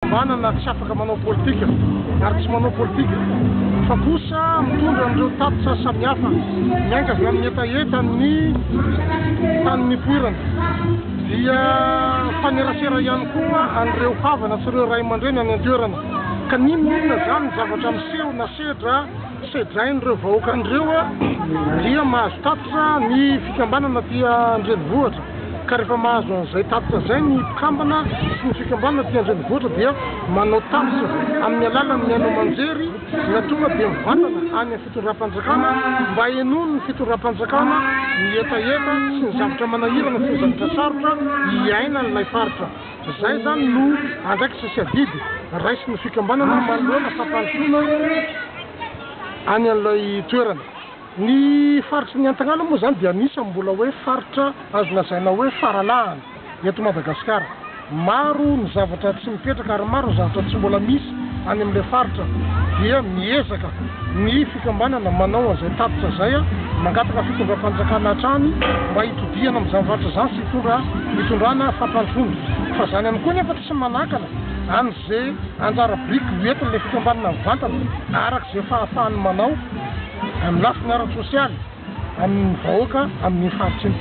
Manana tsy afaka manao politika ary tsy manao politika fa kosa mitondra an'ireo tatitra samihafa miankina amin'ny hetaheta ny tany nipoirana dia fanerasera ihany koa an'ireo havana sy ireo ray aman-dreny any an-toerana ka ninona zany zavatra miseho na sedrain'ireo vahoaka an'ireo dia mahazo tatitra ny fikambanana dia an-drenivohitra ka rehefa mahazo an'izay tatitra zay ny mpikambana sy ny fikambanana dia an-drenivohitra dia manao tatitra amin'ny alalan'ny miaino manjery na tonga dia mivantana any amin'ny fitondram-panjakana mba henono ny fitondram-panjakana ny hetaheta sy ny zavatra manahirana sy ny zavatra sarotra hiaina n'ilay faritra. Zay zany no andraikitra sy adidy raisin'ny fikambanana manoloana fampandrosoana any an'ilay toerana. Ny faritra ny Antagnana moa zany dia anisany mbola hoe faritra azo lazaina hoe faralahana eto Madagasikara. Maro ny zavatra tsy mipetraka ary maro ny zavatra tsy mbola misy any amin'ilay faritra dia miezaka ny fikambanana manao an'izay tatitra zay mangataka fitondram-panjakana hatrany mba hitodiana amin'ny zavatra zany sy hitondrana fampandrosoana. Fa zany ihany koa nefa tsy manakana an'izay anjara biriky hoentin'ilay fikambanana mivantana arak'izay fahafahany manao amin'ny lafiny ara-tsosialy amin'ny vahoaka amin'ny faritra iny.